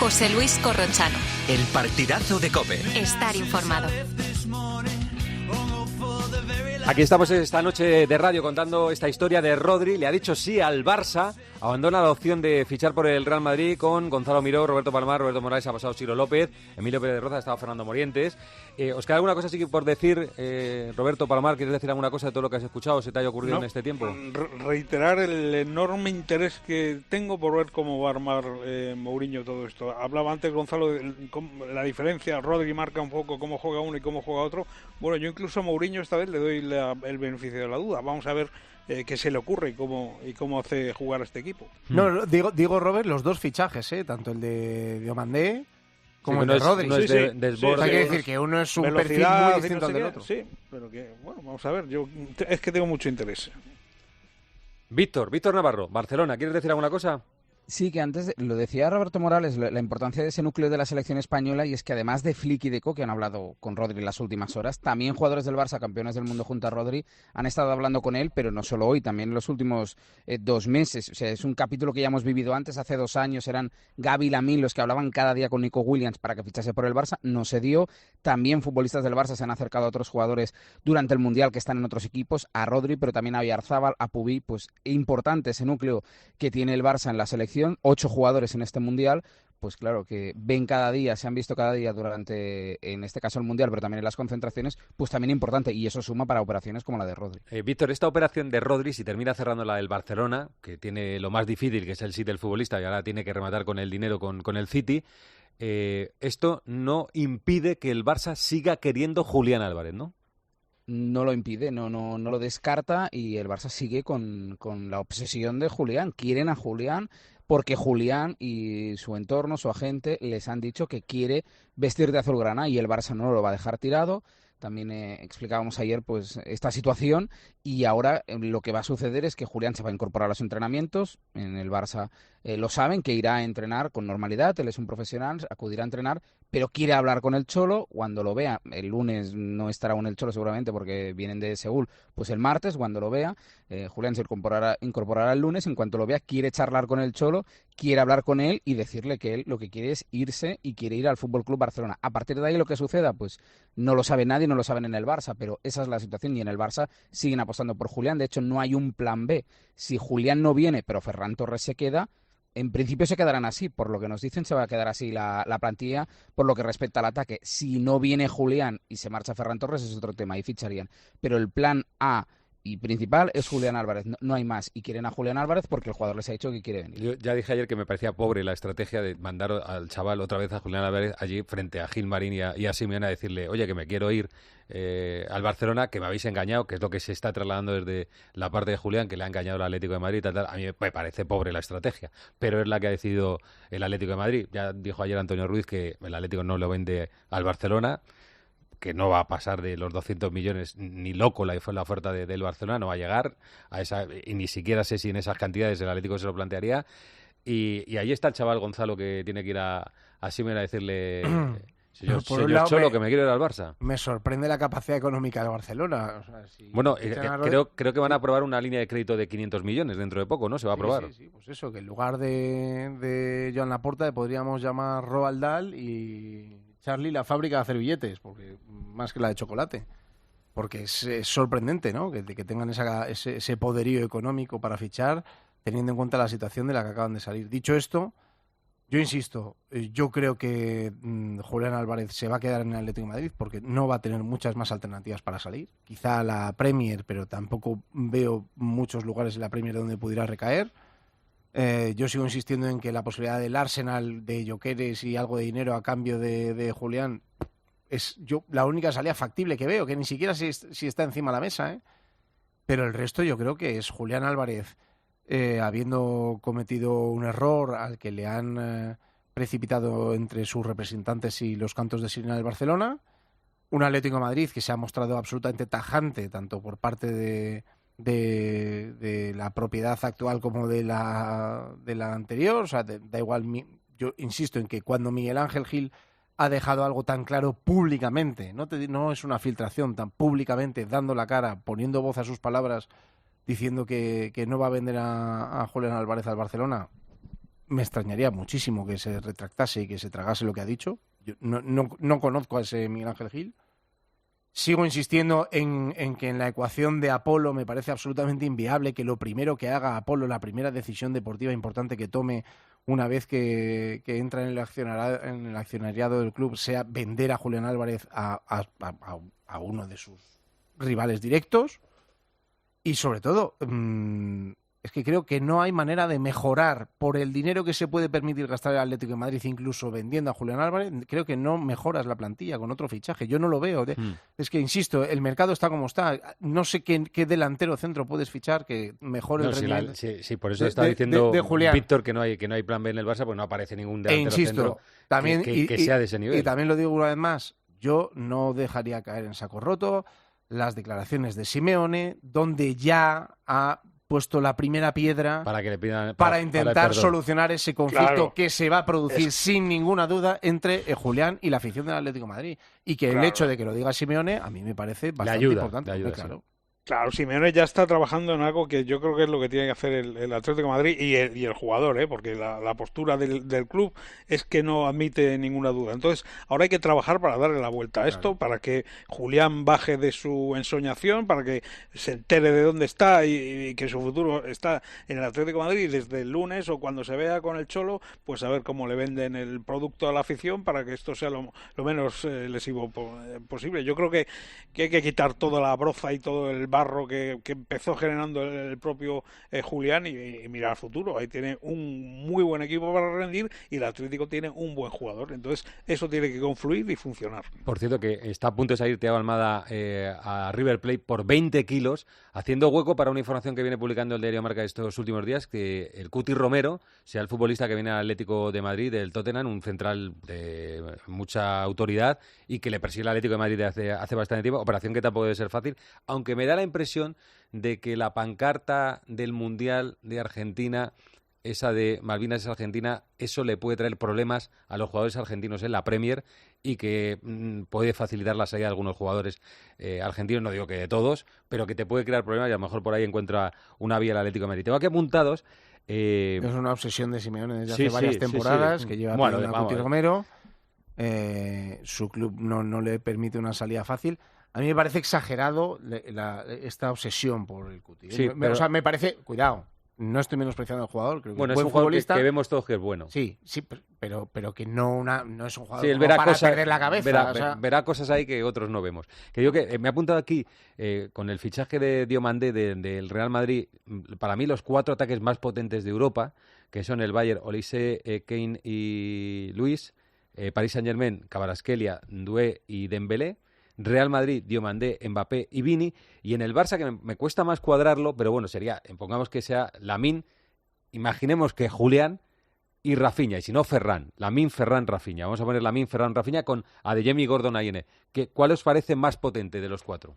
José Luis Corrochano. El partidazo de COPE. Estar informado. Aquí estamos esta noche de radio contando esta historia de Rodri. Le ha dicho sí al Barça, abandona la opción de fichar por el Real Madrid con Gonzalo Miró, Roberto Palomar, Roberto Morales, ha pasado Ciro López, Emilio Pérez de Roza, ha estado Fernando Morientes. ¿Os queda alguna cosa así por decir, Roberto Palomar? ¿Quieres decir alguna cosa de todo lo que has escuchado, se te haya ocurrido en este tiempo? Reiterar el enorme interés que tengo por ver cómo va a armar Mourinho todo esto. Hablaba antes Gonzalo de la diferencia, Rodri marca un poco cómo juega uno y cómo juega otro. Bueno, yo incluso a Mourinho esta vez le doy el beneficio de la duda. Vamos a ver qué se le ocurre y cómo hace jugar a este equipo. No, digo Robert, los dos fichajes, tanto el de Diomandé como el de Rodri. No es desborde. Hay que decir que uno es un perfil muy distinto al del otro. Sí, pero que, bueno, vamos a ver, es que tengo mucho interés. Víctor Navarro, Barcelona, ¿quieres decir alguna cosa? Sí, que antes lo decía Roberto Morales, la importancia de ese núcleo de la selección española, y es que además de Flick y Deco, que han hablado con Rodri en las últimas horas, también jugadores del Barça, campeones del mundo junto a Rodri, han estado hablando con él, pero no solo hoy, también en los últimos 2 meses. O sea, es un capítulo que ya hemos vivido antes, hace 2 años eran Gavi y Lamine los que hablaban cada día con Nico Williams para que fichase por el Barça, no se dio. También futbolistas del Barça se han acercado a otros jugadores durante el Mundial que están en otros equipos, a Rodri, pero también a Oyarzabal, a Pubí. Pues importante ese núcleo que tiene el Barça en la selección, 8 jugadores en este Mundial, pues claro, que ven cada día, se han visto cada día durante, en este caso el Mundial, pero también en las concentraciones, pues también importante, y eso suma para operaciones como la de Rodri. Víctor, esta operación de Rodri, si termina cerrando la del Barcelona, que tiene lo más difícil, que es el sí del futbolista, y ahora tiene que rematar con el dinero con el City, esto no impide que el Barça siga queriendo Julián Álvarez, ¿no? No lo impide, no lo descarta, y el Barça sigue con la obsesión de Julián. Quieren a Julián porque Julián y su entorno, su agente, les han dicho que quiere vestir de azulgrana y el Barça no lo va a dejar tirado. También explicábamos ayer pues esta situación, y ahora lo que va a suceder es que Julián se va a incorporar a los entrenamientos. En el Barça lo saben, que irá a entrenar con normalidad, él es un profesional, acudirá a entrenar, pero quiere hablar con el Cholo cuando lo vea. El lunes no estará aún el Cholo seguramente porque vienen de Seúl, pues el martes cuando lo vea, Julián se incorporará el lunes. En cuanto lo vea quiere charlar con el Cholo, quiere hablar con él y decirle que él lo que quiere es irse y quiere ir al Fútbol Club Barcelona. A partir de ahí lo que suceda pues no lo sabe nadie, no lo saben en el Barça, pero esa es la situación, y en el Barça siguen apostando por Julián. De hecho no hay un plan B. Si Julián no viene pero Ferran Torres se queda, en principio se quedarán así, por lo que nos dicen se va a quedar así la plantilla por lo que respecta al ataque. Si no viene Julián y se marcha Ferran Torres es otro tema, y ficharían. Pero el plan A y principal es Julián Álvarez, no hay más, y quieren a Julián Álvarez porque el jugador les ha dicho que quiere venir. Yo ya dije ayer que me parecía pobre la estrategia de mandar al chaval otra vez, a Julián Álvarez, allí frente a Gilmarín y a Simeone, a decirle, oye, que me quiero ir al Barcelona, que me habéis engañado, que es lo que se está trasladando desde la parte de Julián, que le ha engañado el Atlético de Madrid, tal. A mí me parece pobre la estrategia, pero es la que ha decidido el Atlético de Madrid. Ya dijo ayer Antonio Ruiz que el Atlético no lo vende al Barcelona, que no va a pasar de los 200 millones, ni loco la oferta del Barcelona, no va a llegar a esa, y ni siquiera sé si en esas cantidades el Atlético se lo plantearía. Y ahí está el chaval Gonzalo, que tiene que ir a Simeone a decirle, señor Cholo, que me quiero ir al Barça. Me sorprende la capacidad económica del Barcelona. O sea, bueno, creo que van a aprobar una línea de crédito de 500 millones dentro de poco, ¿no? Se va a aprobar. Sí, pues eso, que en lugar de Joan Laporta le podríamos llamar Roald Dahl y Charlie la fábrica de hacer billetes, porque más que la de chocolate. Porque es sorprendente, ¿no? Que tengan ese poderío económico para fichar, teniendo en cuenta la situación de la que acaban de salir. Dicho esto, yo insisto, yo creo que Julián Álvarez se va a quedar en el Atlético de Madrid porque no va a tener muchas más alternativas para salir. Quizá la Premier, pero tampoco veo muchos lugares en la Premier donde pudiera recaer. Yo sigo insistiendo en que la posibilidad del Arsenal, de Gyökeres y algo de dinero a cambio de Julián es la única salida factible que veo, que ni siquiera si está encima de la mesa, pero el resto yo creo que es Julián Álvarez habiendo cometido un error al que le han precipitado entre sus representantes y los cantos de sirena del Barcelona, un Atlético de Madrid que se ha mostrado absolutamente tajante tanto por parte de la propiedad actual como de la anterior. O sea, da igual, yo insisto en que cuando Miguel Ángel Gil ha dejado algo tan claro públicamente, no es una filtración, tan públicamente, dando la cara, poniendo voz a sus palabras, diciendo que no va a vender a Julián Álvarez al Barcelona, me extrañaría muchísimo que se retractase y que se tragase lo que ha dicho. Yo no conozco a ese Miguel Ángel Gil. Sigo insistiendo en que en la ecuación de Apolo me parece absolutamente inviable que lo primero que haga Apolo, la primera decisión deportiva importante que tome una vez que entra en el accionariado del club, sea vender a Julián Álvarez a uno de sus rivales directos. Y sobre todo, es que creo que no hay manera de mejorar por el dinero que se puede permitir gastar el Atlético de Madrid, incluso vendiendo a Julián Álvarez. Creo que no mejoras la plantilla con otro fichaje. Yo no lo veo. Es que, insisto, el mercado está como está. No sé qué delantero centro puedes fichar que mejore el rendimiento. Sí, por eso está diciendo de Julián. Víctor que no hay plan B en el Barça, pues no aparece ningún delantero centro también, que sea de ese nivel. Y también lo digo una vez más, yo no dejaría caer en saco roto las declaraciones de Simeone, donde ya ha puesto la primera piedra para que le pidan para intentar solucionar ese conflicto que se va a producir sin ninguna duda entre Julián y la afición del Atlético de Madrid, y que el hecho de que lo diga Simeone a mí me parece bastante importante. Claro. Claro, Simeone ya está trabajando en algo que yo creo que es lo que tiene que hacer el Atlético de Madrid y el jugador, porque la postura del club es que no admite ninguna duda. Entonces, ahora hay que trabajar para darle la vuelta a esto, para que Julián baje de su ensoñación, para que se entere de dónde está y que su futuro está en el Atlético de Madrid, y desde el lunes o cuando se vea con el Cholo, pues a ver cómo le venden el producto a la afición para que esto sea lo menos lesivo posible. Yo creo que hay que quitar toda la broza y todo el barro que empezó generando el propio Julián y mirar al futuro. Ahí tiene un muy buen equipo para rendir y el Atlético tiene un buen jugador. Entonces eso tiene que confluir y funcionar. Por cierto, que está a punto de salir Thiago Almada a River Plate por 20 kilos, haciendo hueco para una información que viene publicando el diario Marca estos últimos días, que el Cuti Romero sea el futbolista que viene al Atlético de Madrid del Tottenham, un central de mucha autoridad y que le persigue el Atlético de Madrid hace bastante tiempo, operación que tampoco debe ser fácil, aunque me da la impresión de que la pancarta del Mundial de Argentina, esa de Malvinas es Argentina, eso le puede traer problemas a los jugadores argentinos en la Premier y que puede facilitar la salida de algunos jugadores argentinos, no digo que de todos, pero que te puede crear problemas y a lo mejor por ahí encuentra una vía el Atlético de Madrid. Tengo aquí apuntados. Es una obsesión de Simeone desde hace varias temporadas que lleva pidiendo a Cuti Romero. Su club no le permite una salida fácil. A mí me parece exagerado esta obsesión por el Cuti. Sí, O sea, me parece... Cuidado, no estoy menospreciando al jugador. Creo que bueno, es un jugador que vemos todos que es bueno. Sí, pero que no es un jugador él verá para cosas, perder la cabeza. Verá cosas ahí que otros no vemos. Que digo que me he apuntado aquí, con el fichaje de Diomandé del Real Madrid, para mí los 4 ataques más potentes de Europa, que son el Bayern, Olise, Kane y Luis, Paris Saint-Germain, Kvaratskhelia, Doué y Dembélé, Real Madrid, Diomandé, Mbappé y Vini, y en el Barça, que me cuesta más cuadrarlo, pero bueno, pongamos que sea Lamine, imaginemos que Julián y Rafinha, y si no Ferran, Lamine, Ferran, Rafinha. Vamos a poner Lamine, Ferran, Rafinha con Adeyemi, Gordon, Ayene. ¿Cuál os parece más potente de los 4?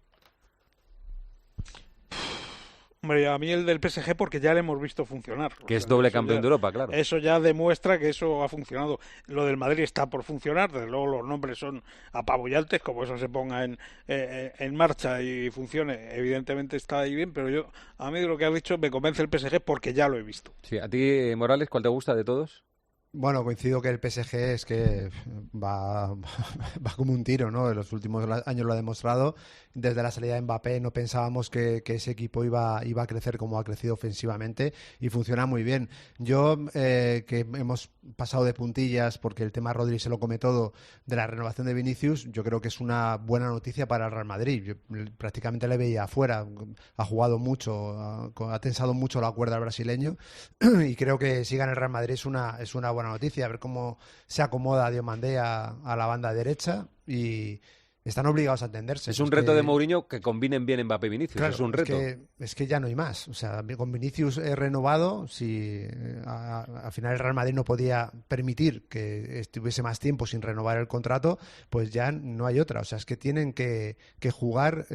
Hombre, a mí el del PSG porque ya le hemos visto funcionar. Que es doble campeón de Europa, claro. Eso ya demuestra que eso ha funcionado. Lo del Madrid está por funcionar, desde luego los nombres son apabullantes, como eso se ponga en marcha y funcione, evidentemente está ahí bien, pero a mí de lo que has dicho me convence el PSG porque ya lo he visto. Sí, a ti, Morales, ¿cuál te gusta de todos? Bueno, coincido que el PSG es que va como un tiro, ¿no? En los últimos años lo ha demostrado. Desde la salida de Mbappé no pensábamos que ese equipo iba a crecer como ha crecido ofensivamente y funciona muy bien. Yo, que hemos pasado de puntillas porque el tema Rodri se lo come todo de la renovación de Vinicius, yo creo que es una buena noticia para el Real Madrid. Yo prácticamente le veía afuera, ha jugado mucho, ha tensado mucho la cuerda al brasileño y creo que siga en el Real Madrid es una buena noticia, a ver cómo se acomoda Diomandé a la banda derecha y están obligados a entenderse. Es un reto de Mourinho que combinen bien Mbappé y Vinicius, claro, es un reto. Es que ya no hay más. O sea, con Vinicius renovado, si al final el Real Madrid no podía permitir que estuviese más tiempo sin renovar el contrato, pues ya no hay otra. O sea, es que tienen que jugar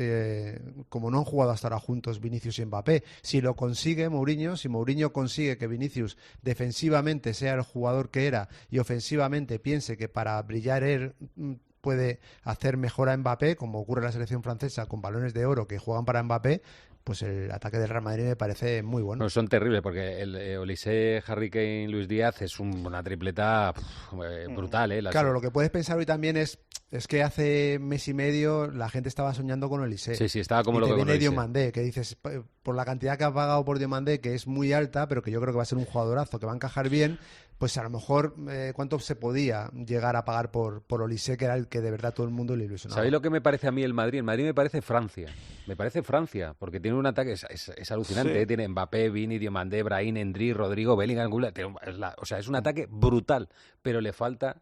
como no han jugado hasta ahora juntos Vinicius y Mbappé. Si lo consigue Mourinho, si Mourinho consigue que Vinicius defensivamente sea el jugador que era y ofensivamente piense que para brillar él puede hacer mejor a Mbappé, como ocurre en la selección francesa con balones de oro que juegan para Mbappé, pues el ataque del Real Madrid me parece muy bueno. No, son terribles porque el Olise, Harry Kane, Luis Díaz es una tripleta brutal. Claro, lo que puedes pensar hoy también es que hace mes y medio la gente estaba soñando con Olise. Sí, estaba como loco con Olise. Diomandé, que dices, por la cantidad que ha pagado por Diomandé, que es muy alta, pero que yo creo que va a ser un jugadorazo, que va a encajar bien, pues a lo mejor cuánto se podía llegar a pagar por Olise, que era el que de verdad todo el mundo le ilusionaba. ¿Sabéis lo que me parece a mí el Madrid? El Madrid me parece Francia. Me parece Francia, porque tiene un ataque, es alucinante, Sí. Tiene Mbappé, Vini, Diomandé, Brahim, Endry, Rodrigo, Bellingham, es un ataque brutal, pero le falta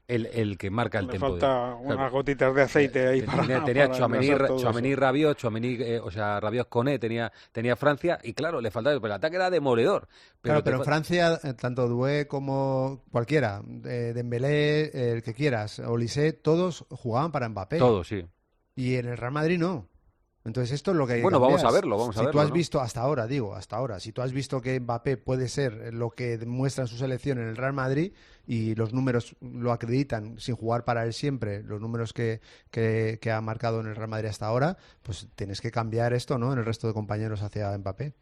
el que marca el Le tempo. falta unas gotitas de aceite ahí Tenía para Tchouaméni, engrasar todo eso. Rabiot, Rabiot Koné, tenía Francia, y claro, le faltaba, pero el ataque era demoledor. Pero en Francia, tanto Doué como cualquiera, Dembélé, el que quieras, Olise, todos jugaban para Mbappé. Todos, sí. Y en el Real Madrid no. Entonces esto es lo que hay que Bueno, cambiar. vamos a verlo, Si tú has ¿no? visto hasta ahora, si tú has visto que Mbappé puede ser lo que demuestra en su selección en el Real Madrid y los números lo acreditan sin jugar para él siempre, los números que ha marcado en el Real Madrid hasta ahora, pues tienes que cambiar esto, ¿no? En el resto de compañeros hacia Mbappé.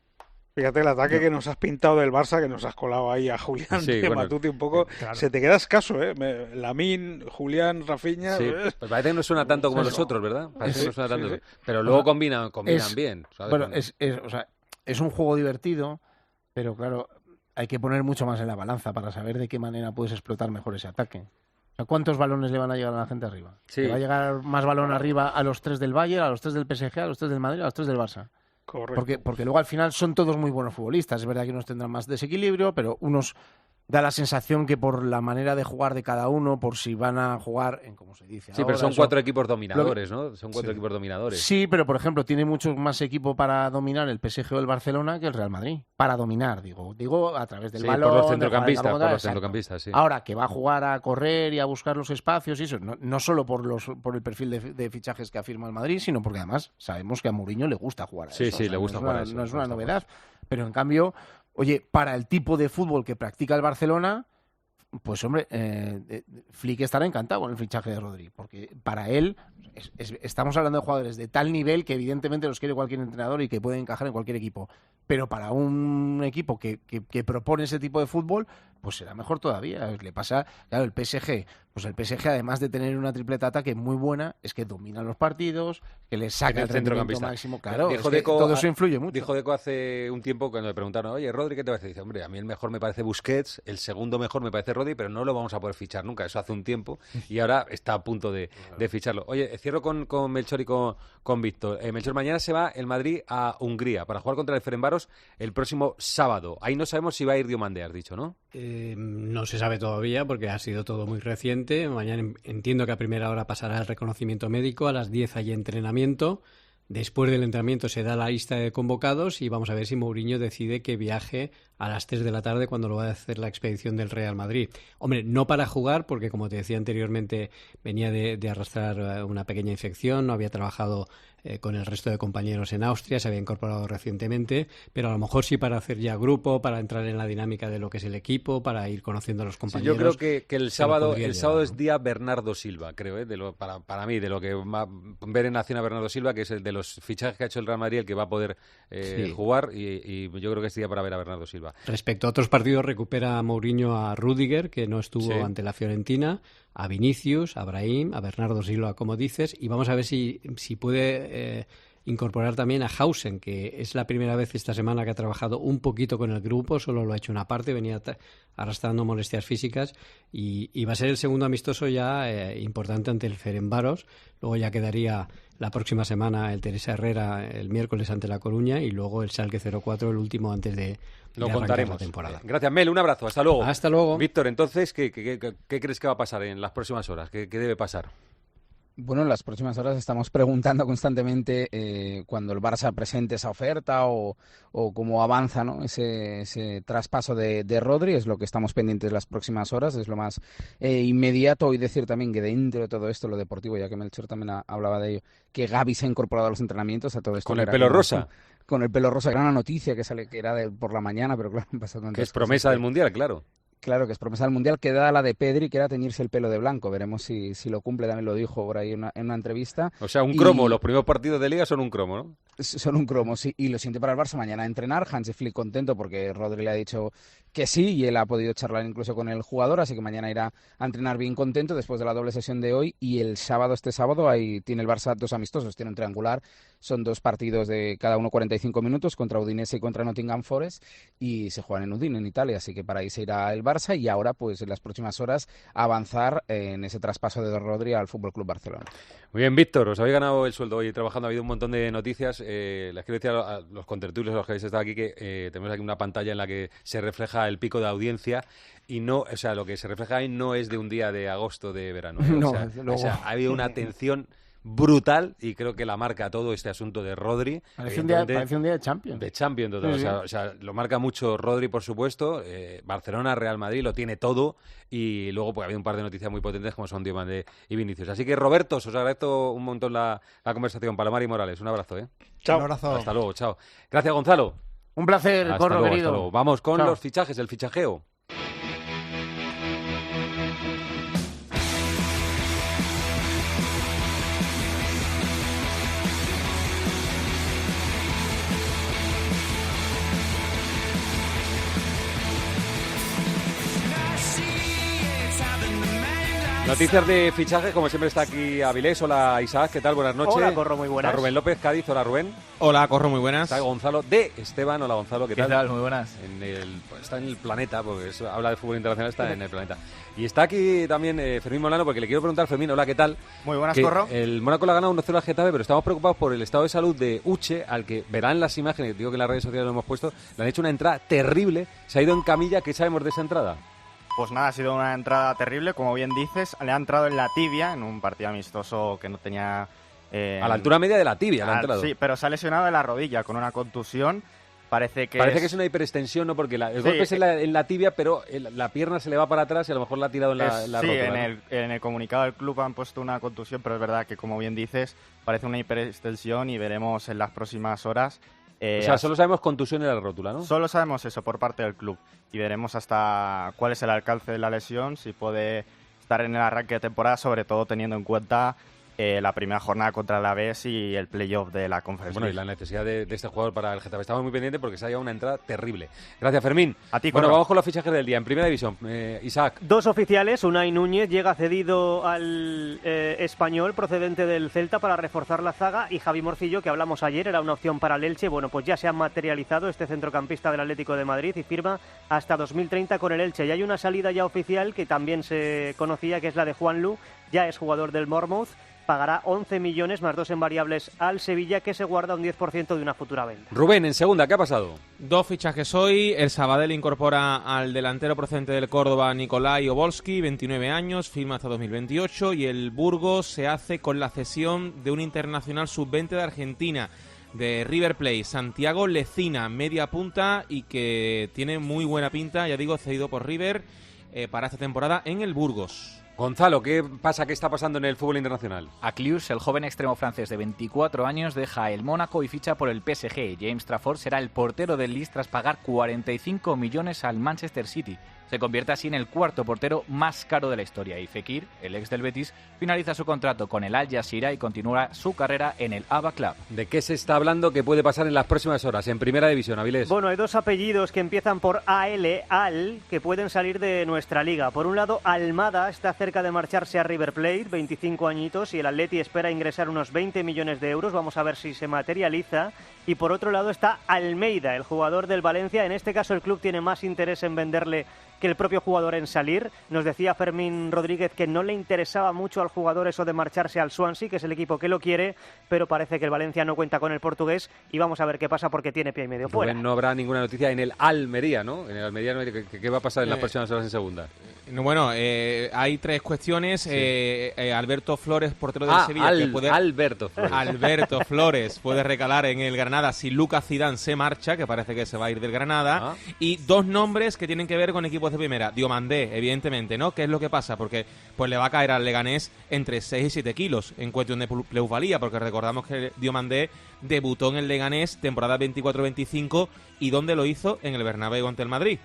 Fíjate el ataque que nos has pintado del Barça, que nos has colado ahí a Julián Sí, y a bueno, Matute un poco. claro. Se te queda escaso, ¿eh? Lamine, Julián, Rafinha. Sí, pues parece que no suena tanto como nosotros, ¿verdad? Parece que no suena tanto. sí. Pero luego combinan es- bien. ¿sabes? Bueno, es un juego divertido, pero claro, hay que poner mucho más en la balanza para saber de qué manera puedes explotar mejor ese ataque. O sea, ¿cuántos balones le van a llegar a la gente arriba? Sí. ¿Le va a llegar más balón arriba a los 3 del Bayern, a los 3 del PSG, a los 3 del Madrid, a los 3 del Barça? Correcto. Porque luego al final son todos muy buenos futbolistas. Es verdad que unos tendrán más desequilibrio, pero unos da la sensación que por la manera de jugar de cada uno, por si van a jugar en, como se dice Sí, ahora, pero son eso- 4 equipos dominadores, ¿no? Son 4 equipos dominadores. Sí, pero por ejemplo, tiene mucho más equipo para dominar el PSG o el Barcelona que el Real Madrid. Para dominar, digo a través del Sí, balón. por los de centrocampistas, jugar en la por los exacto. centrocampistas, sí. Ahora, que va a jugar a correr y a buscar los espacios y eso, no solo por el perfil de fichajes que afirma el Madrid, sino porque además sabemos que a Mourinho le gusta jugar a Sí, eso. sí, le gusta jugar a eso, No es le una gusta novedad. Pero en cambio, oye, para el tipo de fútbol que practica el Barcelona, pues hombre, Flick estará encantado con el fichaje de Rodri, porque para él estamos hablando de jugadores de tal nivel que evidentemente los quiere cualquier entrenador y que pueden encajar en cualquier equipo. Pero para un equipo que propone ese tipo de fútbol, pues será mejor todavía. Le pasa, claro, el PSG. Pues el PSG, además de tener una tripleta ataque muy buena, es que domina los partidos, que le saca Tiene el el rendimiento centrocampista. máximo. Claro, Dijo es que Deco- todo eso influye mucho. Dijo Deco hace un tiempo cuando le preguntaron, oye, Rodri, ¿qué te parece? Dice, hombre, a mí el mejor me parece Busquets, el segundo mejor me parece Rodri, pero no lo vamos a poder fichar nunca. Eso hace un tiempo y ahora está a punto de ficharlo. Oye, cierro con Melchor y con Víctor. Melchor, mañana se va el Madrid a Hungría para jugar contra el Ferencváros el próximo sábado. Ahí no sabemos si va a ir Diomandé, has dicho, ¿no? No se sabe todavía porque ha sido todo muy reciente. Mañana entiendo que a primera hora pasará el reconocimiento médico, a las 10 hay entrenamiento. Después del entrenamiento se da la lista de convocados y vamos a ver si Mourinho decide que viaje a las 3 de la tarde cuando lo va a hacer la expedición del Real Madrid. Hombre, no para jugar porque, como te decía anteriormente, venía de arrastrar una pequeña infección, no había trabajado con el resto de compañeros en Austria, se había incorporado recientemente, pero a lo mejor sí para hacer ya grupo, para entrar en la dinámica de lo que es el equipo, para ir conociendo a los Sí, compañeros. yo creo que el se lo sábado podría llevar, es ¿no? día Bernardo Silva, creo, para mí, de lo que va a ver en acción a Bernardo Silva, que es el de los fichajes que ha hecho el Real Madrid, el que va a poder Sí. jugar, y yo creo que es día para ver a Bernardo Silva. Respecto a otros partidos, recupera Mourinho a Rüdiger, que no estuvo Sí. ante la Fiorentina, a Vinicius, a Brahim, a Bernardo Silva, como dices, y vamos a ver si puede incorporar también a Hausen, que es la primera vez esta semana que ha trabajado un poquito con el grupo, solo lo ha hecho una parte, venía arrastrando molestias físicas y va a ser el segundo amistoso ya importante ante el Ferencváros. Luego ya quedaría la próxima semana el Teresa Herrera el miércoles ante La Coruña y luego el Schalke 04, el último antes de Lo arrancar contaremos. la temporada. Gracias, Mel, un abrazo, hasta luego. Hasta luego. Víctor, entonces, ¿qué crees que va a pasar en las próximas horas? ¿Qué debe pasar? Bueno, en las próximas horas estamos preguntando constantemente cuando el Barça presente esa oferta o cómo avanza, ¿no? ese traspaso de Rodri, es lo que estamos pendientes las próximas horas, es lo más inmediato. Y decir también que dentro de todo esto, lo deportivo, ya que Melchor también hablaba de ello, que Gavi se ha incorporado a los entrenamientos, a todo esto. Con el pelo rosa. Con el pelo rosa, era una noticia que sale que era por la mañana, pero claro, han pasado tantas Que es cosas promesa del Mundial, claro. Claro, que es promesa del Mundial, queda la de Pedri, que era teñirse el pelo de blanco. Veremos si lo cumple, también lo dijo por ahí en una entrevista. O sea, un cromo, los primeros partidos de Liga son un cromo, ¿no? Son un cromo, sí. Y lo siente para el Barça mañana a entrenar. Hansi Flick contento porque Rodri le ha dicho que sí y él ha podido charlar incluso con el jugador, así que mañana irá a entrenar bien contento después de la doble sesión de hoy. Y el sábado, este sábado, ahí tiene el Barça 2 amistosos, tiene un triangular. Son 2 partidos de cada uno 45 minutos contra Udinese y contra Nottingham Forest y se juegan en Udine, en Italia, así que para ahí se irá el Barça y ahora pues en las próximas horas avanzar en ese traspaso de Rodri al FC Barcelona. Muy bien, Víctor, os habéis ganado el sueldo hoy trabajando, ha habido un montón de noticias. Les quiero decir a los contertulios, a los que habéis estado aquí, que tenemos aquí una pantalla en la que se refleja el pico de audiencia y no, o sea, lo que se refleja ahí no es de un día de agosto de verano. No, o sea, ha habido una atención brutal y creo que la marca todo este asunto de Rodri. Parece un día de Champions. De Champions total. Sí. O sea, lo marca mucho Rodri, por supuesto. Barcelona, Real Madrid, lo tiene todo. Y luego pues ha habido un par de noticias muy potentes como son Diomande y Vinicius. Así que, Roberto, os agradezco un montón la conversación. Palomar y Morales, un abrazo. Chao. Un abrazo. Hasta luego, chao. Gracias, Gonzalo. Un placer, Hasta Corro, luego, querido. hasta luego. Vamos con Chao. los fichajes, el fichajeo. Noticias de fichajes, como siempre está aquí Avilés. Hola Isaac, ¿qué tal? Buenas noches. Hola, Corro, muy buenas. Está Rubén López, Cádiz. Hola Rubén. Hola, Corro, muy buenas. Está Gonzalo de Esteban. Hola Gonzalo, ¿qué tal? ¿Qué tal? Muy buenas. Está en el planeta, porque habla de fútbol internacional, está en el planeta. Y está aquí también Fermín Molano, porque le quiero preguntar, Fermín, hola, ¿qué tal? Muy buenas, Que Corro. el Mónaco le ha ganado 1-0 al Getafe, pero estamos preocupados por el estado de salud de Uche, al que verán las imágenes, digo que en las redes sociales lo hemos puesto, le han hecho una entrada terrible, se ha ido en camilla. ¿Qué sabemos de esa entrada? Pues nada, ha sido una entrada terrible, como bien dices. Le ha entrado en la tibia, en un partido amistoso que no tenía... A la altura media de la tibia le ha entrado. Sí, pero se ha lesionado de la rodilla con una contusión. Parece que es una hiperextensión, ¿no? Porque el golpe es en la tibia, pero la pierna se le va para atrás y a lo mejor la ha tirado en la sí, rótula, en el comunicado del club han puesto una contusión, pero es verdad que, como bien dices, parece una hiperextensión y veremos en las próximas horas... o sea, solo sabemos contusión en la rótula, ¿no? Solo sabemos eso por parte del club y veremos hasta cuál es el alcance de la lesión, si puede estar en el arranque de temporada, sobre todo teniendo en cuenta la primera jornada contra el Alavés y el playoff de la Conference Bueno, y League. la necesidad de este jugador para el Getafe. Estamos muy pendientes porque se ha llevado una entrada terrible. Gracias, Fermín. A ti, bueno, Corro. vamos con los fichajes del día. En Primera División, Isaac. 2 oficiales, Unai Núñez llega cedido al Español procedente del Celta para reforzar la zaga y Javi Morcillo, que hablamos ayer, era una opción para el Elche. Bueno, pues ya se ha materializado este centrocampista del Atlético de Madrid y firma hasta 2030 con el Elche. Y hay una salida ya oficial que también se conocía, que es la de Juanlu, ya es jugador del Bournemouth. Pagará 11 millones más 2 en variables al Sevilla, que se guarda un 10% de una futura venta. Rubén, en segunda, ¿qué ha pasado? 2 fichajes hoy. El Sabadell incorpora al delantero procedente del Córdoba, Nikolai Obolski, 29 años, firma hasta 2028. Y el Burgos se hace con la cesión de un internacional sub-20 de Argentina, de River Plate, Santiago Lecina, media punta y que tiene muy buena pinta, ya digo, cedido por River para esta temporada en el Burgos. Gonzalo, ¿qué pasa? ¿Qué está pasando en el fútbol internacional? Aklius, el joven extremo francés de 24 años, deja el Mónaco y ficha por el PSG. James Trafford será el portero del Lille tras pagar 45 millones al Manchester City. Se convierte así en el cuarto portero más caro de la historia y Fekir, el ex del Betis, finaliza su contrato con el Al Jazeera y continúa su carrera en el Aba Club. ¿De qué se está hablando que puede pasar en las próximas horas en Primera División, Avilés? Bueno, hay 2 apellidos que empiezan por Al, que pueden salir de nuestra liga. Por un lado, Almada está cerca de marcharse a River Plate, 25 añitos, y el Atleti espera ingresar unos 20 millones de euros. Vamos a ver si se materializa. Y por otro lado está Almeida, el jugador del Valencia. En este caso el club tiene más interés en venderle que el propio jugador en salir. Nos decía Fermín Rodríguez que no le interesaba mucho al jugador eso de marcharse al Swansea, que es el equipo que lo quiere, pero parece que el Valencia no cuenta con el portugués y vamos a ver qué pasa porque tiene pie y medio fuera. No habrá ninguna noticia en el Almería, ¿no? En el Almería, ¿qué va a pasar en las próximas horas en segunda? Bueno, hay 3 cuestiones. Sí. Alberto Flores, portero del Sevilla. Alberto Flores puede recalar en el Granada si Lucas Zidane se marcha, que parece que se va a ir del Granada. Y 2 nombres que tienen que ver con equipos de primera. Diomandé, evidentemente, ¿no? ¿Qué es lo que pasa? Porque pues le va a caer al Leganés entre 6 y 7 kilos en cuestión de plusvalía, porque recordamos que Diomandé debutó en el Leganés temporada 24-25 y ¿dónde lo hizo? En el Bernabéu ante el Madrid.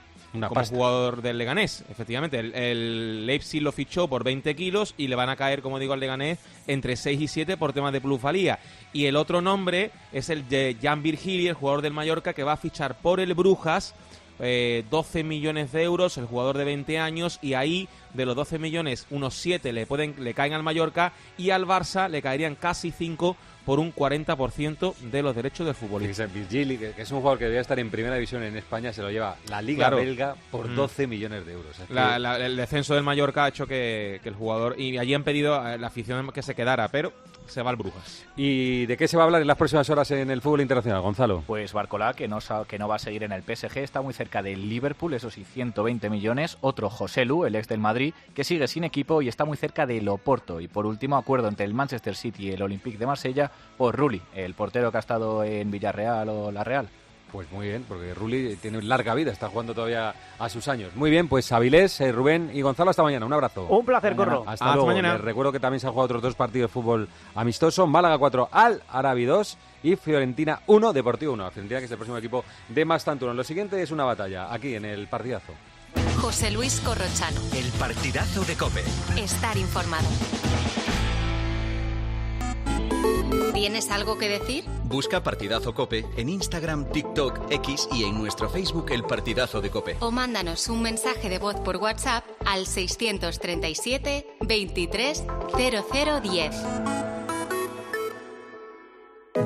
jugador del Leganés. Efectivamente, el Leipzig lo fichó por 20 kilos y le van a caer, como digo, al Leganés entre 6 y 7 por temas de plusvalía. Y el otro nombre es el de Jan Virgili, el jugador del Mallorca, que va a fichar por el Brujas 12 millones de euros, el jugador de 20 años, y ahí de los 12 millones, unos 7 le caen al Mallorca y al Barça le caerían casi 5 por un 40% de los derechos del futbolista. Virgili, que es un jugador que debería estar en primera división en España, se lo lleva la Liga belga por 12 millones de euros. El descenso del Mallorca ha hecho que el jugador... Y allí han pedido a la afición que se quedara, pero se va al Brujas. ¿Y de qué se va a hablar en las próximas horas en el fútbol internacional, Gonzalo? Pues Barcolá, que no va a seguir en el PSG, está muy cerca del Liverpool, eso sí, 120 millones. Otro, Joselu, el ex del Madrid, que sigue sin equipo y está muy cerca del Oporto. Y por último, acuerdo entre el Manchester City y el Olympique de Marsella por Rulli, el portero que ha estado en Villarreal o La Real. Pues muy bien, porque Rulli tiene larga vida, está jugando todavía a sus años. Muy bien, pues Avilés, Rubén y Gonzalo, hasta mañana. Un abrazo. Un placer, Corro. Hasta luego. Mañana. Les recuerdo que también se han jugado otros 2 partidos de fútbol amistoso. Málaga 4, Al Arabi 2 y Fiorentina 1, Deportivo 1. Fiorentina, que es el próximo equipo de Mastantuono. Lo siguiente es una batalla, aquí en el partidazo. José Luis Corrochano. El partidazo de COPE. Estar informado. ¿Tienes algo que decir? Busca Partidazo COPE en Instagram, TikTok, X y en nuestro Facebook El Partidazo de COPE. O mándanos un mensaje de voz por WhatsApp al 637 23 0010.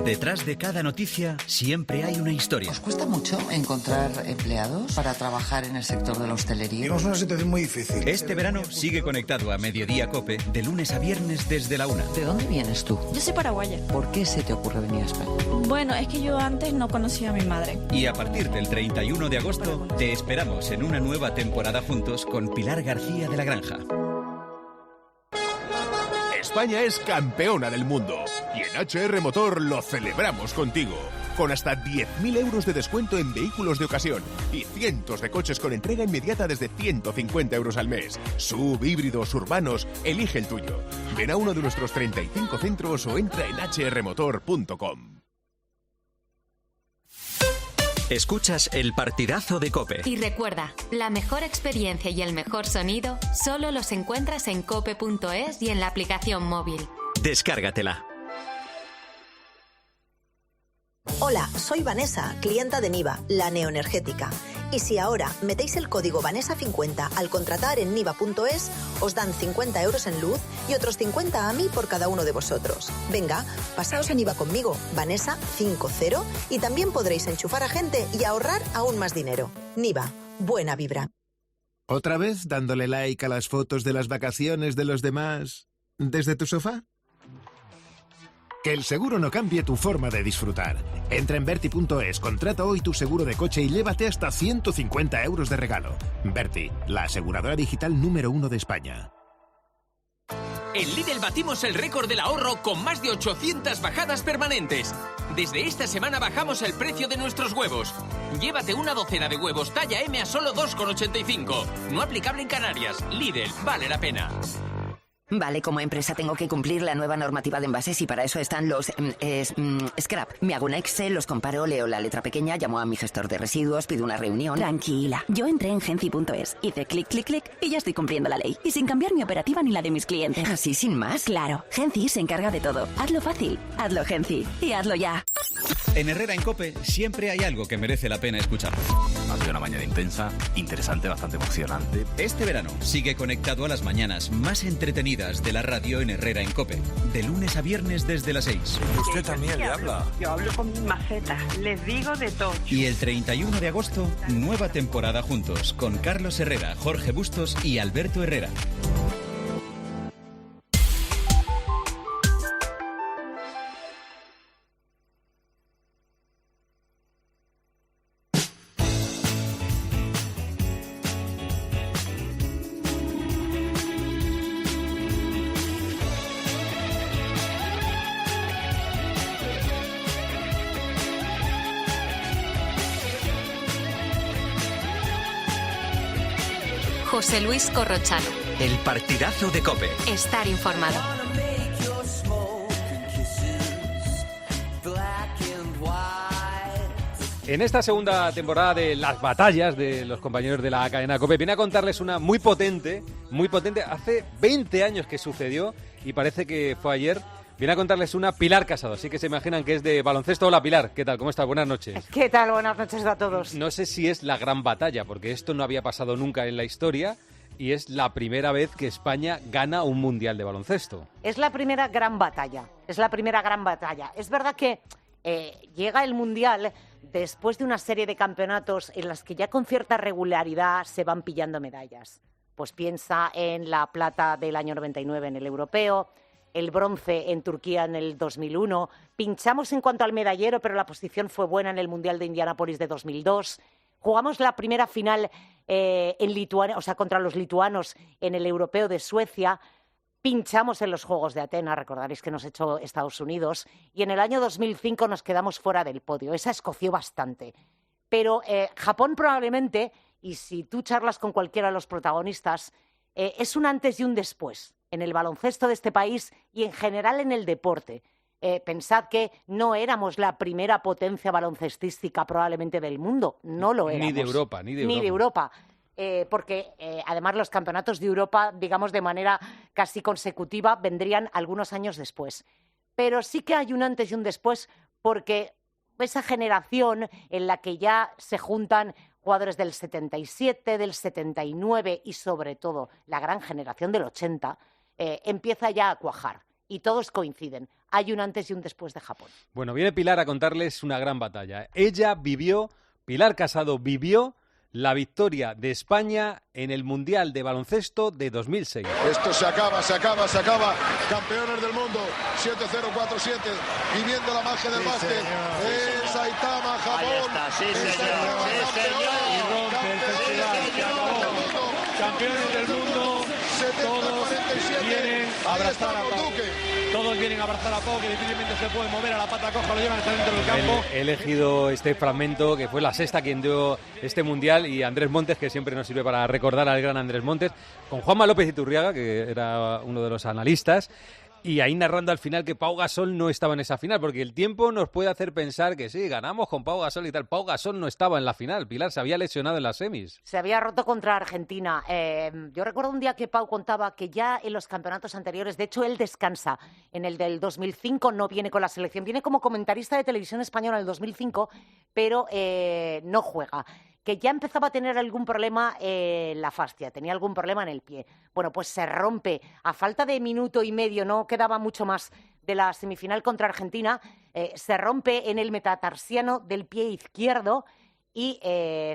Detrás de cada noticia siempre hay una historia. ¿Os cuesta mucho encontrar empleados para trabajar en el sector de la hostelería? Tenemos una situación muy difícil. Este verano sigue conectado a Mediodía COPE de lunes a viernes desde la 1. ¿De dónde vienes tú? Yo soy paraguaya. ¿Por qué se te ocurre venir a España? Bueno, es que yo antes no conocía a mi madre. Y a partir del 31 de agosto te esperamos en una nueva temporada juntos con Pilar García de la Granja. España es campeona del mundo y en HR Motor lo celebramos contigo. Con hasta 10.000 euros de descuento en vehículos de ocasión y cientos de coches con entrega inmediata desde 150 euros al mes. Sub, híbridos, urbanos, elige el tuyo. Ven a uno de nuestros 35 centros o entra en hrmotor.com. Escuchas El Partidazo de COPE. Y recuerda, la mejor experiencia y el mejor sonido solo los encuentras en cope.es y en la aplicación móvil. Descárgatela. Hola, soy Vanessa, clienta de Niva, la neoenergética. Y si ahora metéis el código Vanessa50 al contratar en niva.es, os dan 50 euros en luz y otros 50 a mí por cada uno de vosotros. Venga, pasaos a Niva conmigo, Vanessa50, y también podréis enchufar a gente y ahorrar aún más dinero. Niva, buena vibra. ¿Otra vez dándole like a las fotos de las vacaciones de los demás desde tu sofá? Que el seguro no cambie tu forma de disfrutar. Entra en Berti.es, contrata hoy tu seguro de coche y llévate hasta 150 euros de regalo. Berti, la aseguradora digital número 1 de España. En Lidl batimos el récord del ahorro con más de 800 bajadas permanentes. Desde esta semana bajamos el precio de nuestros huevos. Llévate una docena de huevos talla M a solo 2,85. No aplicable en Canarias. Lidl, vale la pena. Vale, como empresa tengo que cumplir la nueva normativa de envases y para eso están los scrap. Me hago un Excel, los comparo, leo la letra pequeña, llamo a mi gestor de residuos, pido una reunión. Tranquila, yo entré en Genci.es, hice clic, clic, clic y ya estoy cumpliendo la ley. Y sin cambiar mi operativa ni la de mis clientes. ¿Así sin más? Claro, Genci se encarga de todo. Hazlo fácil, hazlo Genci y hazlo ya. En Herrera en COPE siempre hay algo que merece la pena escuchar. Ha sido una mañana intensa, interesante, bastante emocionante. Este verano sigue conectado a las mañanas más entretenidas de la radio en Herrera en COPE. De lunes a viernes desde las 6. Usted también le habla. Yo hablo con mis macetas, les digo de todo. Y el 31 de agosto, nueva temporada juntos con Carlos Herrera, Jorge Bustos y Alberto Herrera. José Luis Corrochano. El partidazo de COPE. Estar informado. En esta segunda temporada de las batallas de los compañeros de la cadena COPE, viene a contarles una muy potente, hace 20 años que sucedió y parece que fue ayer. Viene a contarles una Pilar Casado, así que se imaginan que es de baloncesto. Hola Pilar, ¿qué tal? ¿Cómo estás? Buenas noches. ¿Qué tal? Buenas noches a todos. No sé si es la gran batalla, porque esto no había pasado nunca en la historia y es la primera vez que España gana un mundial de baloncesto. Es la primera gran batalla, Es verdad que llega el mundial después de una serie de campeonatos en las que ya con cierta regularidad se van pillando medallas. Pues piensa en la plata del año 99 en el europeo, el bronce en Turquía en el 2001, pinchamos en cuanto al medallero, pero la posición fue buena en el Mundial de Indianápolis de 2002, jugamos la primera final en Lituania, o sea, contra los lituanos en el europeo de Suecia, pinchamos en los Juegos de Atenas, recordaréis que nos echó Estados Unidos, y en el año 2005 nos quedamos fuera del podio. Esa escoció bastante. Pero Japón probablemente, y si tú charlas con cualquiera de los protagonistas, es un antes y un después en el baloncesto de este país y en general en el deporte. Pensad que no éramos la primera potencia baloncestística probablemente del mundo, no lo éramos. Ni de Europa. Porque además los campeonatos de Europa, digamos de manera casi consecutiva, vendrían algunos años después. Pero sí que hay un antes y un después porque esa generación en la que ya se juntan jugadores del 77, del 79 y sobre todo la gran generación del 80, empieza ya a cuajar y todos coinciden. Hay un antes y un después de Japón. Bueno, viene Pilar a contarles una gran batalla. Pilar Casado vivió la victoria de España en el Mundial de Baloncesto de 2006. Esto se acaba. Campeones del mundo, 7-0-4-7, viviendo la magia del básquet. Saitama, Japón. Sí, señor. Y rompe el festival, se acabó. Campeones del mundo, todos vienen a abrazar a Pau, que difícilmente se puede mover a la pata coja, lo llevan hasta dentro del campo. He elegido este fragmento, que fue la sexta quien dio este mundial, y Andrés Montes, que siempre nos sirve para recordar al gran Andrés Montes, con Juanma López Iturriaga, que era uno de los analistas, y ahí narrando al final que Pau Gasol no estaba en esa final, porque el tiempo nos puede hacer pensar que sí, ganamos con Pau Gasol y tal. Pau Gasol no estaba en la final, Pilar, se había lesionado en las semis. Se había roto contra Argentina. Yo recuerdo un día que Pau contaba que ya en los campeonatos anteriores, de hecho él descansa, en el del 2005 no viene con la selección, viene como comentarista de televisión española en el 2005, pero no juega. Que ya empezaba a tener algún problema en la fascia, tenía algún problema en el pie. Bueno, pues se rompe. A falta de minuto y medio, no quedaba mucho más de la semifinal contra Argentina, se rompe en el metatarsiano del pie izquierdo y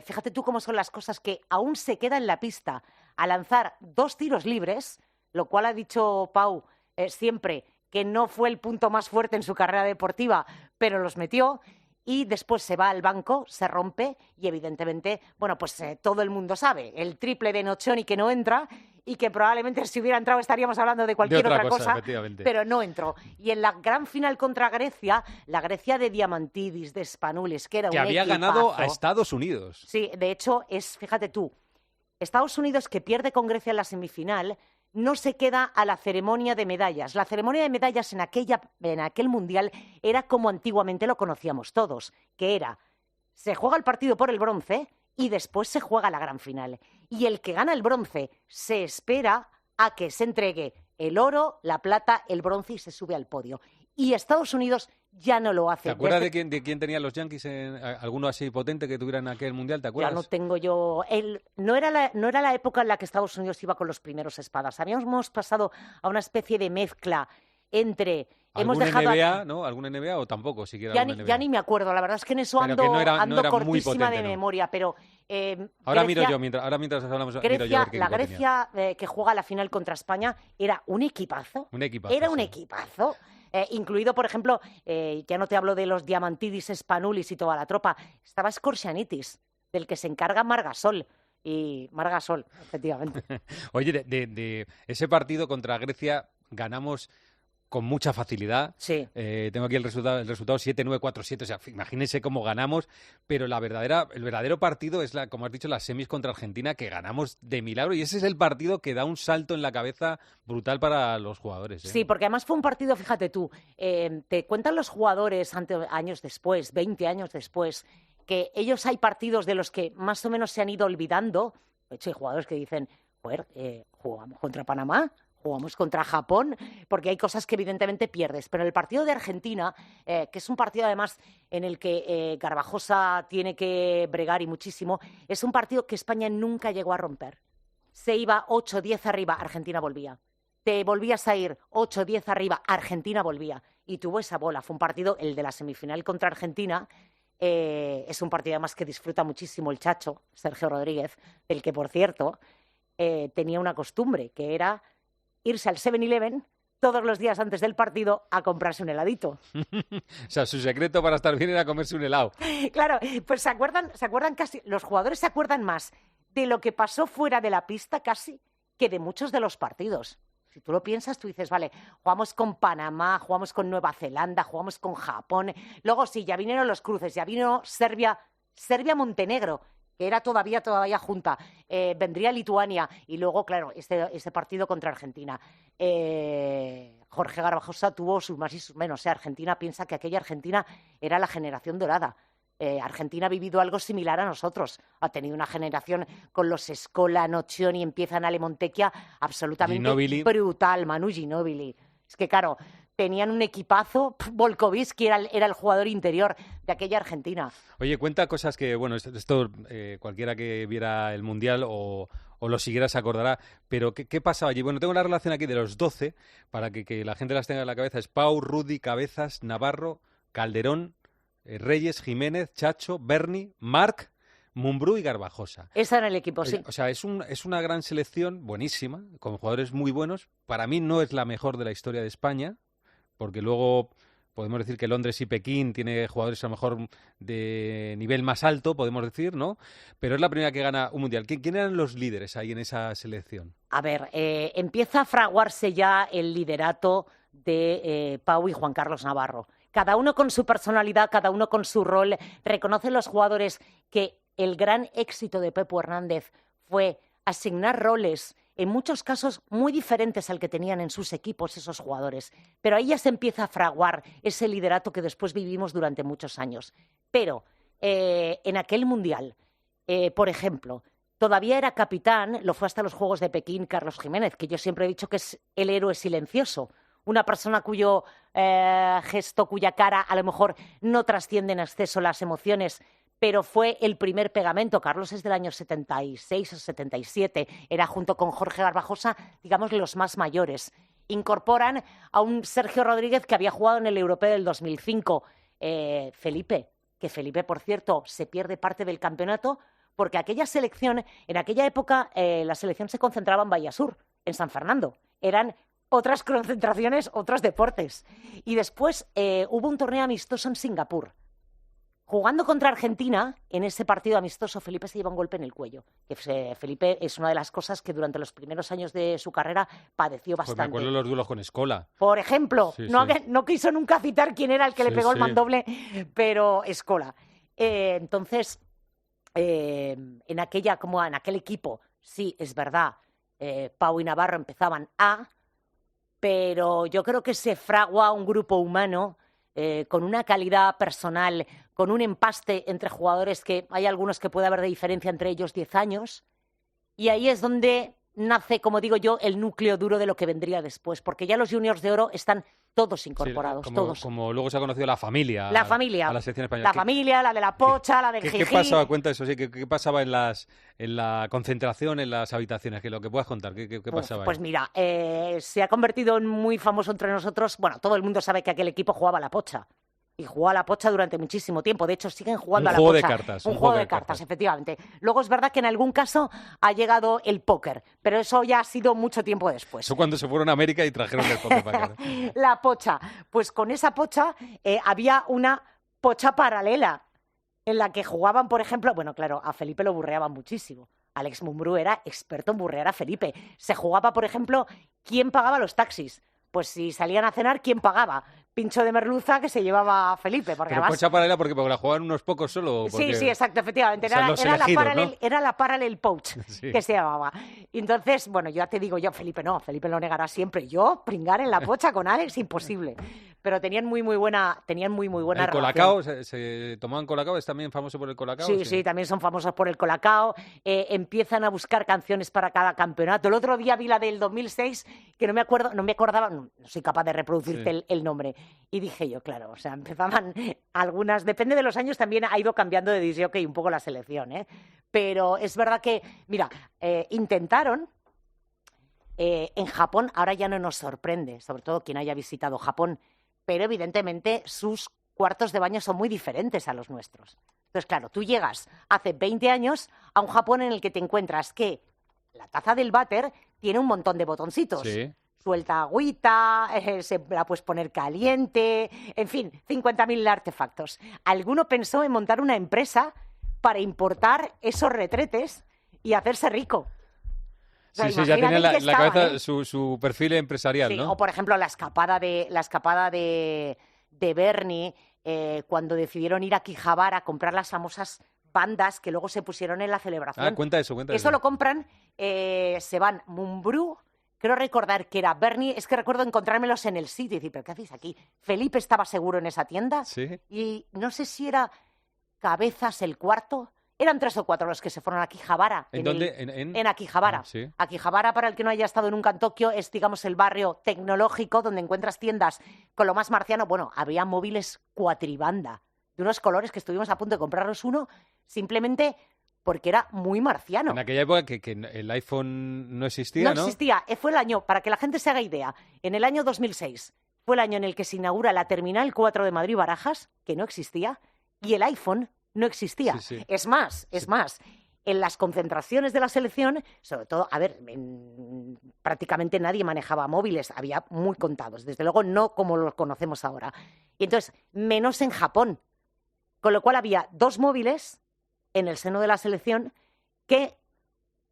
fíjate tú cómo son las cosas, que aún se queda en la pista a lanzar 2 tiros libres, lo cual ha dicho Pau siempre que no fue el punto más fuerte en su carrera deportiva, pero los metió. Y después se va al banco, se rompe y evidentemente, bueno, pues todo el mundo sabe, el triple de Nocioni que no entra y que probablemente si hubiera entrado estaríamos hablando de cualquier otra cosa, pero no entró. Y en la gran final contra Grecia, la Grecia de Diamantidis, de Spanoulis, que era un había equipazo. Ganado a Estados Unidos. Sí, de hecho, fíjate tú, Estados Unidos, que pierde con Grecia en la semifinal, no se queda a la ceremonia de medallas. La ceremonia de medallas en aquel mundial era como antiguamente lo conocíamos todos, que era, se juega el partido por el bronce y después se juega la gran final. Y el que gana el bronce se espera a que se entregue el oro, la plata, el bronce y se sube al podio. Y Estados Unidos ya no lo hace. ¿Te acuerdas de quién tenían los Yankees? ¿Alguno así potente que tuviera en aquel mundial? ¿Te acuerdas? Ya no tengo yo. No era la época en la que Estados Unidos iba con los primeros espadas. Habíamos pasado a una especie de mezcla entre... ¿Algún NBA, ¿no? ¿Algún NBA o tampoco siquiera algún NBA? Ya ni me acuerdo. La verdad es que en eso ando cortísima de memoria, pero... Ahora Grecia, mientras hablamos... La Grecia que juega la final contra España era un equipazo. Era un equipazo. Incluido, por ejemplo, ya no te hablo de los Diamantidis, Spanoulis y toda la tropa, estaba Skorsianitis, del que se encarga Margasol. Y Margasol, efectivamente. Oye, de ese partido contra Grecia ganamos con mucha facilidad. Sí. Tengo aquí el resultado 7-9-4-7, o sea, imagínense cómo ganamos, pero el verdadero partido es, como has dicho, las semis contra Argentina, que ganamos de milagro, y ese es el partido que da un salto en la cabeza brutal para los jugadores. Sí, porque además fue un partido, fíjate tú, te cuentan los jugadores años después, 20 años después, que ellos hay partidos de los que más o menos se han ido olvidando. De hecho, hay jugadores que dicen, joder, jugamos contra Panamá, jugamos contra Japón, porque hay cosas que evidentemente pierdes. Pero el partido de Argentina, que es un partido además en el que Garbajosa tiene que bregar y muchísimo, es un partido que España nunca llegó a romper. Se iba 8-10 arriba, Argentina volvía. Te volvías a ir 8-10 arriba, Argentina volvía. Y tuvo esa bola. Fue un partido, el de la semifinal contra Argentina. Es un partido además que disfruta muchísimo el Chacho, Sergio Rodríguez, del que, por cierto, tenía una costumbre, que era irse al 7-Eleven todos los días antes del partido a comprarse un heladito. O sea, su secreto para estar bien era comerse un helado. Claro, pues se acuerdan casi, los jugadores se acuerdan más de lo que pasó fuera de la pista casi que de muchos de los partidos. Si tú lo piensas, tú dices, vale, jugamos con Panamá, jugamos con Nueva Zelanda, jugamos con Japón. Luego sí, ya vinieron los cruces, ya vino Serbia-Montenegro, que era todavía junta. Vendría Lituania y luego, claro, este partido contra Argentina. Jorge Garbajosa tuvo sus más y sus menos. Argentina piensa que aquella Argentina era la generación dorada. Argentina ha vivido algo similar a nosotros. Ha tenido una generación con los Scola, Nocioni, empiezan Ale Montecchia, absolutamente Ginóbili. Brutal, Manu Ginóbili. Es que, claro, tenían un equipazo. Volkovitsky era el jugador interior de aquella Argentina. Oye, cuenta cosas que, bueno, esto cualquiera que viera el Mundial o lo siguiera se acordará, pero ¿qué pasaba allí? Bueno, tengo la relación aquí de los 12, para que la gente las tenga en la cabeza. Es Pau, Rudy, Cabezas, Navarro, Calderón, Reyes, Jiménez, Chacho, Berni, Marc, Mumbrú y Garbajosa. Ese era el equipo, sí. O sea, es una gran selección, buenísima, con jugadores muy buenos. Para mí no es la mejor de la historia de España, porque luego podemos decir que Londres y Pekín tiene jugadores a lo mejor de nivel más alto, podemos decir, ¿no? Pero es la primera que gana un Mundial. ¿Quién eran los líderes ahí en esa selección? A ver, empieza a fraguarse ya el liderato de Pau y Juan Carlos Navarro. Cada uno con su personalidad, cada uno con su rol. Reconocen los jugadores que el gran éxito de Pepu Hernández fue asignar roles, en muchos casos muy diferentes al que tenían en sus equipos esos jugadores. Pero ahí ya se empieza a fraguar ese liderato que después vivimos durante muchos años. Pero en aquel Mundial, por ejemplo, todavía era capitán, lo fue hasta los Juegos de Pekín, Carlos Jiménez, que yo siempre he dicho que es el héroe silencioso. Una persona cuyo gesto, cuya cara a lo mejor no trasciende en exceso las emociones, pero fue el primer pegamento. Carlos es del año 76 o 77, era junto con Jorge Garbajosa, digamos, los más mayores. Incorporan a un Sergio Rodríguez que había jugado en el Europeo del 2005, Felipe, por cierto, se pierde parte del campeonato porque aquella selección, en aquella época, la selección se concentraba en Vallasur, en San Fernando. Eran otras concentraciones, otros deportes. Y después hubo un torneo amistoso en Singapur. Jugando contra Argentina, en ese partido amistoso, Felipe se lleva un golpe en el cuello. Felipe es una de las cosas que durante los primeros años de su carrera padeció bastante. Pues me acuerdo de los duelos con Scola. Por ejemplo, sí. No quiso nunca citar quién era el que le pegó el mandoble, pero Scola. Entonces, en aquel equipo, sí, es verdad, Pau y Navarro empezaban pero yo creo que se fragua un grupo humano con una calidad personal, con un empaste entre jugadores que hay algunos que puede haber de diferencia entre ellos 10 años. Y ahí es donde nace, como digo yo, el núcleo duro de lo que vendría después, porque ya los juniors de oro están todos incorporados, todos. Como luego se ha conocido la familia. La familia. A la selección española. La familia, la de la Pocha, la del Jijí. ¿Qué pasaba? Cuenta eso, sí. ¿Qué pasaba en la concentración, en las habitaciones? Que lo que puedas contar, ¿qué pasaba Pues ahí? Mira, se ha convertido en muy famoso entre nosotros. Bueno, todo el mundo sabe que aquel equipo jugaba a la Pocha. Y jugó a la Pocha durante muchísimo tiempo. De hecho, siguen jugando a la Pocha. Un juego de cartas, efectivamente. Luego es verdad que en algún caso ha llegado el póker, pero eso ya ha sido mucho tiempo después. Eso cuando se fueron a América y trajeron el póker para acá. La Pocha. Pues con esa Pocha había una Pocha paralela en la que jugaban, por ejemplo, bueno, claro, a Felipe lo burreaban muchísimo. Alex Mumbrú era experto en burrear a Felipe. Se jugaba, por ejemplo, quién pagaba los taxis. Pues si salían a cenar, ¿quién pagaba? pincho de merluza que se llevaba Felipe. Porque pero además... Pocha Paralela porque la jugaban unos pocos solo. Porque... Sí, exacto, efectivamente. Era la Parallel Pouch que se llamaba. Y entonces, bueno, yo ya te digo, Felipe lo negará siempre. Yo, pringar en la pocha con Alex, imposible. Pero tenían muy buena relación. ¿El Colacao? ¿Se tomaban Colacao? ¿Es también famoso por el Colacao? Sí, también son famosos por el Colacao. Empiezan a buscar canciones para cada campeonato. El otro día vi la del 2006, que no me acordaba, no soy capaz de reproducirte el nombre. Y dije yo, claro, o sea, empezaban algunas, depende de los años, también ha ido cambiando de disc jockey un poco la selección, ¿eh? Pero es verdad que, mira, intentaron, en Japón, ahora ya no nos sorprende, sobre todo quien haya visitado Japón, pero evidentemente sus cuartos de baño son muy diferentes a los nuestros. Entonces, claro, tú llegas hace 20 años a un Japón en el que te encuentras que la taza del váter tiene un montón de botoncitos. Sí. Suelta agüita, se la puedes poner caliente, en fin, 50.000 artefactos. Alguno pensó en montar una empresa para importar esos retretes y hacerse rico. O sea, sí, ya tenía la cabeza su perfil empresarial, sí, ¿no? O, por ejemplo, la escapada de Bernie, cuando decidieron ir a Quijabara a comprar las famosas bandas que luego se pusieron en la celebración. Cuenta eso. Eso lo compran, se van Mumbrú. Creo recordar que era Bernie, es que recuerdo encontrármelos en el sitio y decir, ¿pero qué hacéis aquí? Felipe estaba seguro en esa tienda. Sí. Y no sé si era Cabezas el cuarto. Eran 3 o 4 los que se fueron a Quijabara. ¿En dónde? En Akihabara. Sí. Akihabara, para el que no haya estado nunca en Tokio, es, digamos, el barrio tecnológico donde encuentras tiendas con lo más marciano. Bueno, había móviles cuatribanda de unos colores que estuvimos a punto de comprarnos uno simplemente porque era muy marciano. En aquella época que el iPhone no existía, ¿no? No existía. Fue el año, para que la gente se haga idea, en el año 2006 fue el año en el que se inaugura la Terminal 4 de Madrid-Barajas, que no existía, y el iPhone no existía. Sí. Es más, en las concentraciones de la selección, sobre todo, prácticamente nadie manejaba móviles, había muy contados, desde luego no como los conocemos ahora. Y entonces, menos en Japón, con lo cual había 2 móviles en el seno de la selección que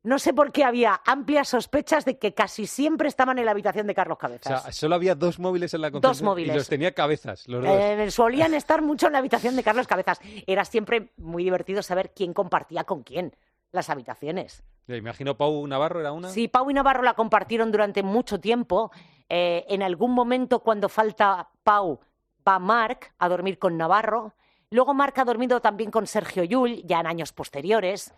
no sé por qué había amplias sospechas de que casi siempre estaban en la habitación de Carlos Cabezas. O sea, solo había 2 móviles en la concentración. 2 móviles. Y los tenía Cabezas, los dos. Solían estar mucho en la habitación de Carlos Cabezas. Era siempre muy divertido saber quién compartía con quién las habitaciones. Me imagino Pau Navarro era una. Sí, Pau y Navarro la compartieron durante mucho tiempo. En algún momento, cuando falta Pau, va Marc a dormir con Navarro. Luego Marc ha dormido también con Sergio Llull, ya en años posteriores.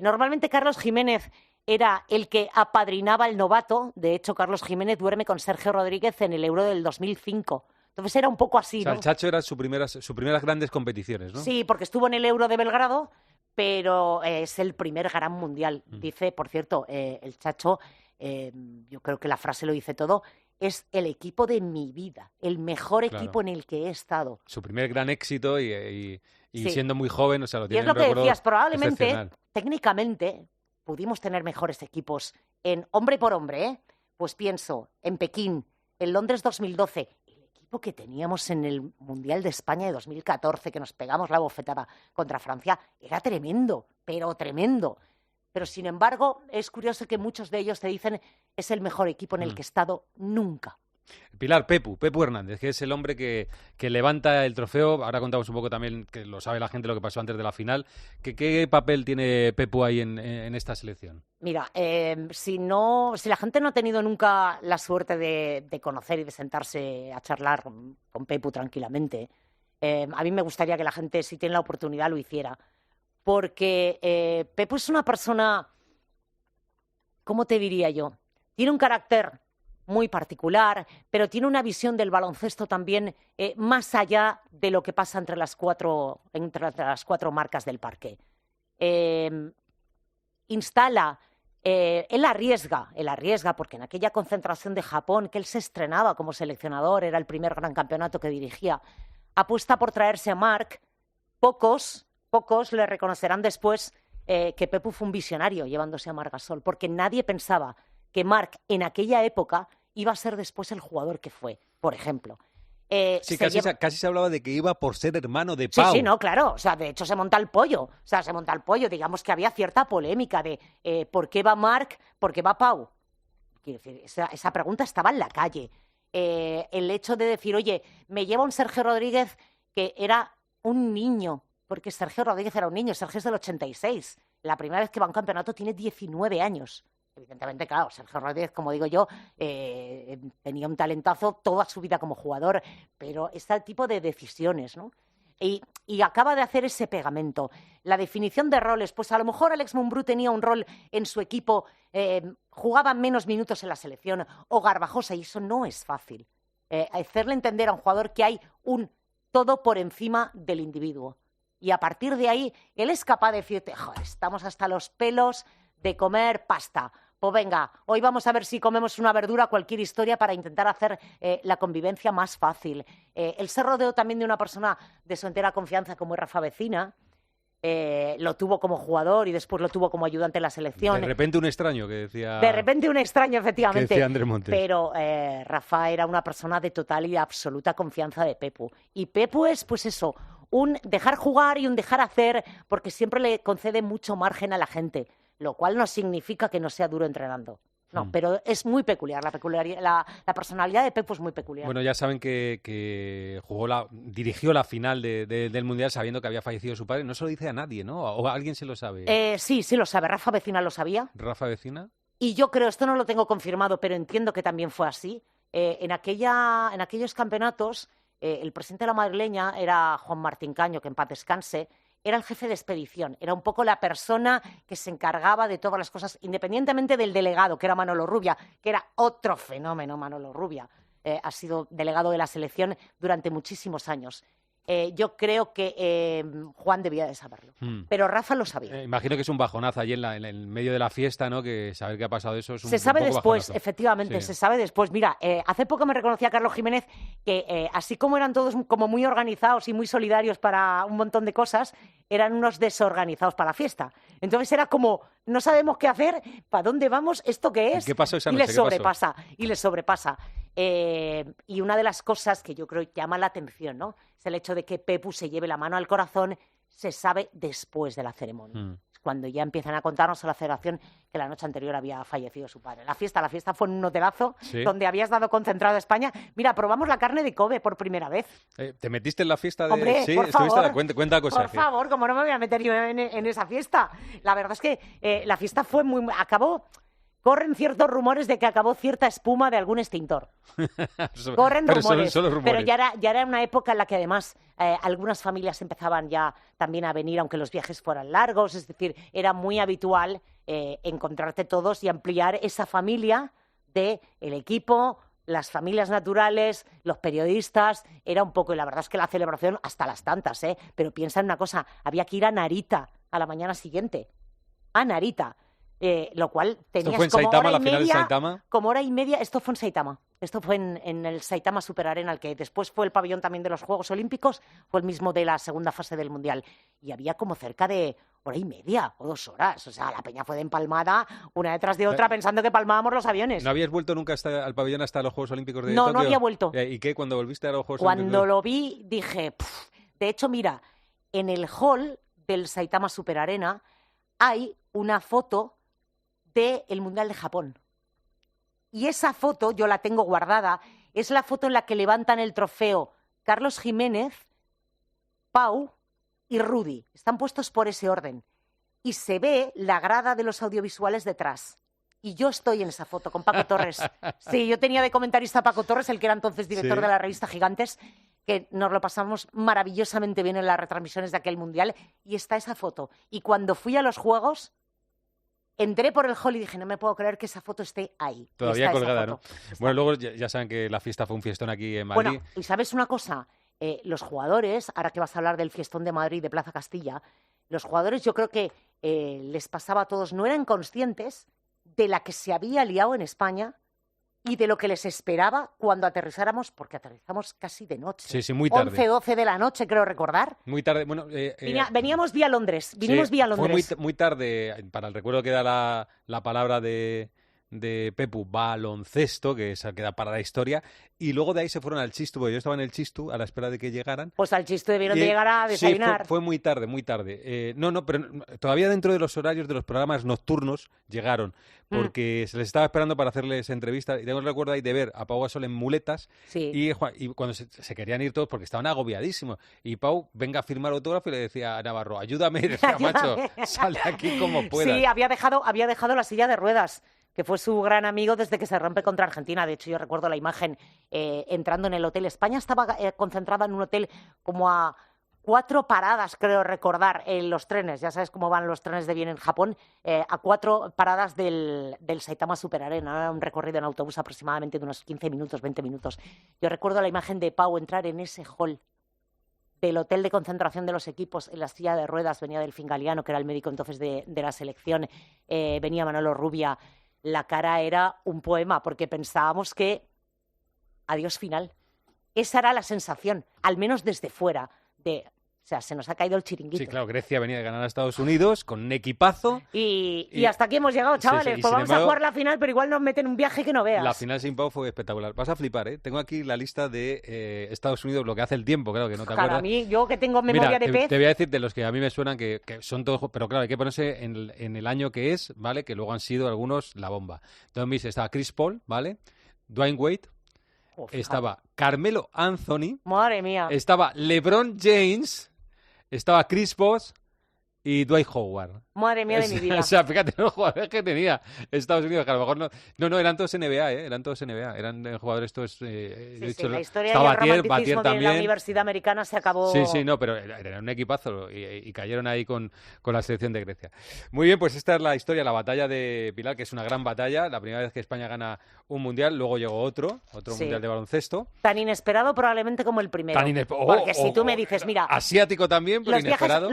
Normalmente Carlos Jiménez era el que apadrinaba al novato. De hecho, Carlos Jiménez duerme con Sergio Rodríguez en el Euro del 2005. Entonces era un poco así, o sea, ¿no? El Chacho era sus primeras grandes competiciones, ¿no? Sí, porque estuvo en el Euro de Belgrado, pero es el primer gran mundial. Dice, por cierto, el Chacho, yo creo que la frase lo dice todo, es el equipo de mi vida, el mejor equipo en el que he estado. Su primer gran éxito y sí. Siendo muy joven, o sea, lo tiene y es lo que decías, probablemente, excepcional. Técnicamente, pudimos tener mejores equipos en hombre por hombre, ¿eh? Pues pienso, en Pekín, en Londres 2012, el equipo que teníamos en el Mundial de España de 2014, que nos pegamos la bofetada contra Francia, era tremendo, pero tremendo. Pero, sin embargo, es curioso que muchos de ellos te dicen es el mejor equipo en el que he estado nunca. Pilar, Pepu Hernández, que es el hombre que levanta el trofeo. Ahora contamos un poco también, que lo sabe la gente, lo que pasó antes de la final. ¿Qué papel tiene Pepu ahí en esta selección? Mira, si la gente no ha tenido nunca la suerte de conocer y de sentarse a charlar con Pepu tranquilamente, a mí me gustaría que la gente, si tiene la oportunidad, lo hiciera. Porque Pepu es una persona, ¿cómo te diría yo? Tiene un carácter muy particular, pero tiene una visión del baloncesto también más allá de lo que pasa entre las cuatro marcas del parque. Él arriesga, porque en aquella concentración de Japón, que él se estrenaba como seleccionador, era el primer gran campeonato que dirigía, apuesta por traerse a Marc. Pocos le reconocerán después que Pepu fue un visionario llevándose a Marc Gasol, porque nadie pensaba que Marc en aquella época iba a ser después el jugador que fue, por ejemplo. Sí, casi se hablaba de que iba por ser hermano de Pau. Sí, no, claro. O sea, de hecho se monta el pollo. Digamos que había cierta polémica de ¿por qué va Marc? ¿Por qué va Pau? Quiero decir, esa pregunta estaba en la calle. el hecho de decir, oye, me lleva un Sergio Rodríguez que era un niño, porque Sergio Rodríguez era un niño, Sergio es del 86. La primera vez que va a un campeonato tiene 19 años. Evidentemente, claro, Sergio Rodríguez, como digo yo, tenía un talentazo toda su vida como jugador, pero este tipo de decisiones, ¿no? Y acaba de hacer ese pegamento. La definición de roles, pues a lo mejor Alex Mumbrú tenía un rol en su equipo, jugaba menos minutos en la selección, o Garbajosa, y eso no es fácil. Hacerle entender a un jugador que hay un todo por encima del individuo. Y a partir de ahí, él es capaz de decirte, joder, estamos hasta los pelos de comer pasta. Pues venga, hoy vamos a ver si comemos una verdura, cualquier historia, para intentar hacer la convivencia más fácil. Él se rodeó también de una persona de su entera confianza como es Rafa Vecina. Lo tuvo como jugador y después lo tuvo como ayudante en la selección. De repente un extraño, que decía... De repente un extraño, efectivamente. Que decía Andrés Montes. Pero Rafa era una persona de total y absoluta confianza de Pepu. Y Pepu es, pues eso, un dejar jugar y un dejar hacer, porque siempre le concede mucho margen a la gente, lo cual no significa que no sea duro entrenando. No, pero es muy peculiar, la personalidad de Pepu es muy peculiar. Bueno, ya saben que dirigió la final del Mundial sabiendo que había fallecido su padre. No se lo dice a nadie, ¿no? ¿O alguien se lo sabe? Sí lo sabe. Rafa Vecina lo sabía. ¿Rafa Vecina? Y yo creo, esto no lo tengo confirmado, pero entiendo que también fue así. En aquellos campeonatos, el presidente de la madrileña era Juan Martín Caño, que en paz descanse. Era el jefe de expedición, era un poco la persona que se encargaba de todas las cosas, independientemente del delegado, que era Manolo Rubia, que era otro fenómeno, Manolo Rubia. Ha sido delegado de la selección durante muchísimos años. Yo creo que Juan debía de saberlo, pero Rafa lo sabía. Imagino que es un bajonazo allí en el medio de la fiesta, ¿no? Que saber que ha pasado eso es un Se sabe un poco después, bajonazo. efectivamente, Sí. se sabe después. Mira, hace poco me reconocía Carlos Jiménez que así como eran todos como muy organizados y muy solidarios para un montón de cosas, eran unos desorganizados para la fiesta. Entonces era como, no sabemos qué hacer, ¿para dónde vamos? ¿Esto qué es? ¿Qué pasó esa y noche? les ¿Qué pasó? sobrepasa. Y una de las cosas que yo creo que llama la atención, ¿no? Es el hecho de que Pepu se lleve la mano al corazón, se sabe después de la ceremonia. Cuando ya empiezan a contarnos a la federación que la noche anterior había fallecido su padre. La fiesta fue en un hotelazo donde habías dado concentrado a España. Mira, probamos la carne de Kobe por primera vez. ¿Te metiste en la fiesta de...? Hombre, sí, por estuviste favor, cuenta cosas. Por favor, ¿cómo no me voy a meter yo en esa fiesta? La verdad es que la fiesta fue acabó... Corren ciertos rumores de que acabó cierta espuma de algún extintor. Corren rumores, son rumores. Pero ya era una época en la que además algunas familias empezaban ya también a venir, aunque los viajes fueran largos. Es decir, era muy habitual encontrarte todos y ampliar esa familia del equipo, las familias naturales, los periodistas. Era un poco, y la verdad es que la celebración hasta las tantas, pero piensa en una cosa, había que ir a Narita a la mañana siguiente. A Narita. Lo cual tenías ¿Esto fue en como Saitama, hora y la final de media, Saitama? como hora y media. Esto fue en Saitama. Esto fue en el Saitama Super Arena, el que después fue el pabellón también de los Juegos Olímpicos, fue el mismo de la segunda fase del Mundial. Y había como cerca de hora y media o 2 horas. O sea, la peña fue de empalmada una detrás de otra pensando que palmábamos los aviones. ¿No habías vuelto nunca al pabellón hasta los Juegos Olímpicos de No, Tokio? no había vuelto. ¿Y qué? ¿Cuando volviste a los Juegos Olímpicos? Cuando lo vi dije... De hecho, mira, en el hall del Saitama Super Arena hay una foto del Mundial de Japón. Y esa foto, yo la tengo guardada, es la foto en la que levantan el trofeo Carlos Jiménez, Pau y Rudy. Están puestos por ese orden. Y se ve la grada de los audiovisuales detrás. Y yo estoy en esa foto con Paco Torres. Sí, yo tenía de comentarista a Paco Torres, el que era entonces director de la revista Gigantes, que nos lo pasamos maravillosamente bien en las retransmisiones de aquel Mundial. Y está esa foto. Y cuando fui a los Juegos... Entré por el hall y dije, no me puedo creer que esa foto esté ahí. Todavía colgada, ¿no? Bueno, luego ya saben que la fiesta fue un fiestón aquí en Madrid. Bueno, y ¿sabes una cosa? Los jugadores, ahora que vas a hablar del fiestón de Madrid, de Plaza Castilla, los jugadores yo creo que les pasaba a todos, no eran conscientes de la que se había liado en España y de lo que les esperaba cuando aterrizáramos, porque aterrizamos casi de noche. Sí, muy tarde. 11, 12 de la noche, creo recordar. Muy tarde. Bueno, veníamos vía Londres. Vinimos vía Londres. Fue muy tarde, para el recuerdo que da la palabra de de Pepu baloncesto, que esa queda para la historia, y luego de ahí se fueron al Chistu, porque yo estaba en el Chistu a la espera de que llegaran. Pues al Chistu debieron de llegar a desayunar. Sí, fue muy tarde, muy tarde. Pero todavía dentro de los horarios de los programas nocturnos llegaron, porque se les estaba esperando para hacerles entrevistas, y tengo el recuerdo ahí de ver a Pau Gasol en muletas, y cuando se querían ir todos, porque estaban agobiadísimos, y Pau, venga a firmar autógrafo, y le decía a Navarro, ayúdame, decía, macho, sal de aquí como puedas. Sí, había dejado la silla de ruedas, que fue su gran amigo desde que se rompe contra Argentina. De hecho, yo recuerdo la imagen entrando en el hotel. España estaba concentrada en un hotel como a 4 paradas, creo recordar, en los trenes. Ya sabes cómo van los trenes de bien en Japón. A 4 paradas del Saitama Super Arena. Era un recorrido en autobús aproximadamente de unos 15 minutos, 20 minutos. Yo recuerdo la imagen de Pau entrar en ese hall del hotel de concentración de los equipos en la silla de ruedas. Venía Delfín Galiano, que era el médico entonces de la selección. Venía Manolo Rubia. La cara era un poema, porque pensábamos que adiós final. Esa era la sensación, al menos desde fuera, o sea, se nos ha caído el chiringuito. Sí, claro, Grecia venía de ganar a Estados Unidos con un equipazo. Y hasta aquí hemos llegado, chavales. Sí, pues vamos a jugar la final, pero igual nos meten un viaje que no veas. La final sin Pau fue espectacular. Vas a flipar, ¿eh? Tengo aquí la lista de Estados Unidos, lo que hace el tiempo, claro, que no te acuerdas. A mí, yo que tengo memoria de pez. Te voy a decir de los que a mí me suenan que son todos, pero claro, hay que ponerse en el año que es, ¿vale? Que luego han sido algunos la bomba. Entonces, estaba Chris Paul, ¿vale? Dwayne Wade. Estaba Carmelo Anthony. Madre mía. Estaba LeBron James. Estaba Chris Bosh y Dwight Howard. Madre mía de mi vida. O sea, fíjate los jugadores que tenía Estados Unidos, que a lo mejor no, eran todos NBA, eran todos NBA, eran jugadores todos... la historia y el romanticismo de la Universidad Americana se acabó... Sí, no, pero era un equipazo y cayeron ahí con la selección de Grecia. Muy bien, pues esta es la historia, la batalla de Pilar, que es una gran batalla, la primera vez que España gana un mundial, luego llegó otro mundial de baloncesto. Tan inesperado probablemente como el primero. Porque si tú me dices, mira... Asiático también, pero inesperado.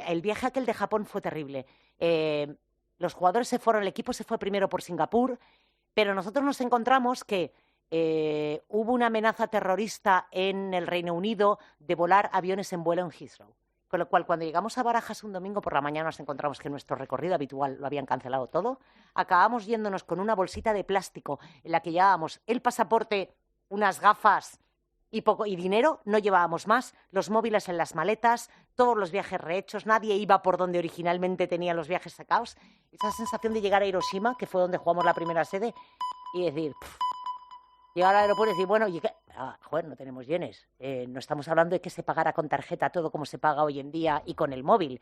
El viaje aquel de Japón fue terrible. Los jugadores se fueron, el equipo se fue primero por Singapur, pero nosotros nos encontramos que hubo una amenaza terrorista en el Reino Unido de volar aviones en vuelo en Heathrow. Con lo cual, cuando llegamos a Barajas un domingo por la mañana, nos encontramos que nuestro recorrido habitual lo habían cancelado todo. Acabamos yéndonos con una bolsita de plástico en la que llevábamos el pasaporte, unas gafas y dinero, no llevábamos más, los móviles en las maletas, todos los viajes rehechos, nadie iba por donde originalmente tenía los viajes sacados. Esa sensación de llegar a Hiroshima, que fue donde jugamos la primera sede, y decir, llegar al aeropuerto y decir, bueno, joder, no tenemos yenes, no estamos hablando de que se pagara con tarjeta todo como se paga hoy en día y con el móvil.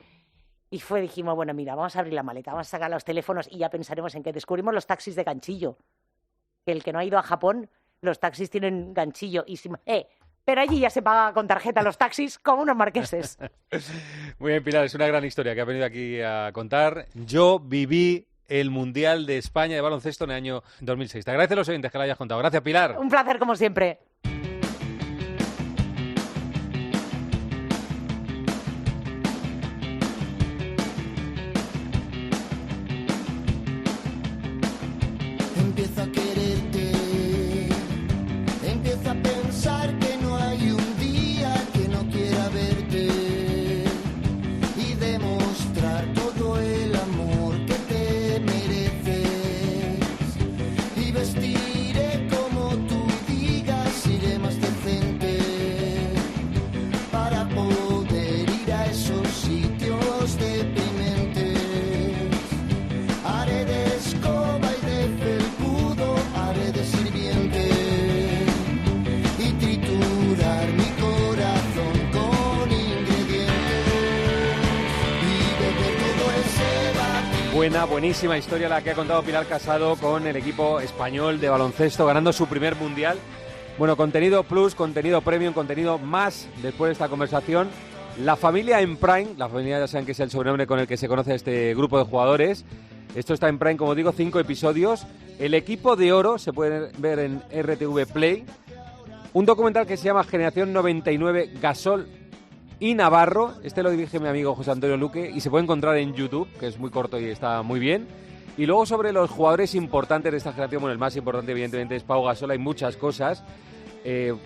Y dijimos, bueno, mira, vamos a abrir la maleta, vamos a sacar los teléfonos y ya pensaremos en que descubrimos los taxis de ganchillo. Que el que no ha ido a Japón, los taxis tienen ganchillo. Pero allí ya se paga con tarjeta los taxis como unos marqueses. Muy bien, Pilar, es una gran historia que ha venido aquí a contar. Yo viví el Mundial de España de baloncesto en el año 2006. Te agradezco a los oyentes que lo hayas contado. Gracias, Pilar. Un placer, como siempre. Empiezo a quererte, empiezo a pensar que no hay un día que no quiera verte y demostrar todo el amor que te mereces. Y vestiré como tú digas, iré más decente para poder ir a esos sitios deprimentes. Haré de escoba y de felpudo, haré de sirviente y triturar mi corazón con ingredientes y beber todo ese batido. Buenísima historia la que ha contado Pilar Casado con el equipo español de baloncesto ganando su primer mundial. Bueno, contenido plus, contenido premium, contenido más después de esta conversación. La familia en Prime, la familia ya saben que es el sobrenombre con el que se conoce a este grupo de jugadores. Esto está en Prime, como digo, 5 episodios. El equipo de oro se puede ver en RTV Play. Un documental que se llama Generación 99, Gasol y Navarro. Este lo dirige mi amigo José Antonio Luque y se puede encontrar en YouTube, que es muy corto y está muy bien. Y luego sobre los jugadores importantes de esta generación, bueno, el más importante evidentemente es Pau Gasol, hay muchas cosas.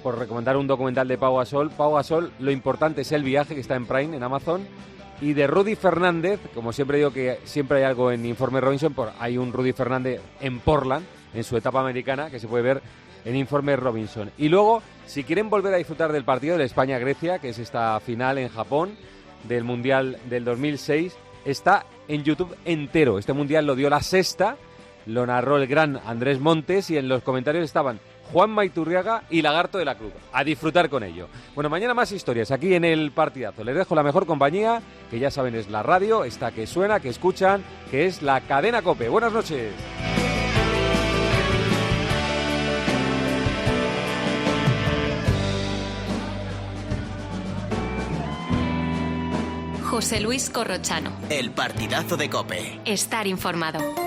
Por recomendar un documental de Pau Gasol, lo importante es el viaje que está en Prime, en Amazon. y de Rudy Fernández. Como siempre digo que siempre hay algo en Informe Robinson, hay un Rudy Fernández en Portland, en su etapa americana, que se puede ver en Informe Robinson. Y luego, si quieren volver a disfrutar del partido de España-Grecia, que es esta final en Japón del Mundial del 2006, está en YouTube entero. Este Mundial lo dio La Sexta, lo narró el gran Andrés Montes y en los comentarios estaban Juan Maiturriaga y Lagarto de la Cruz. A disfrutar con ello. Bueno, mañana más historias aquí en El Partidazo. Les dejo la mejor compañía, que ya saben es la radio, esta que suena, que escuchan, que es la cadena COPE. Buenas noches. José Luis Corrochano. El Partidazo de COPE. Estar informado.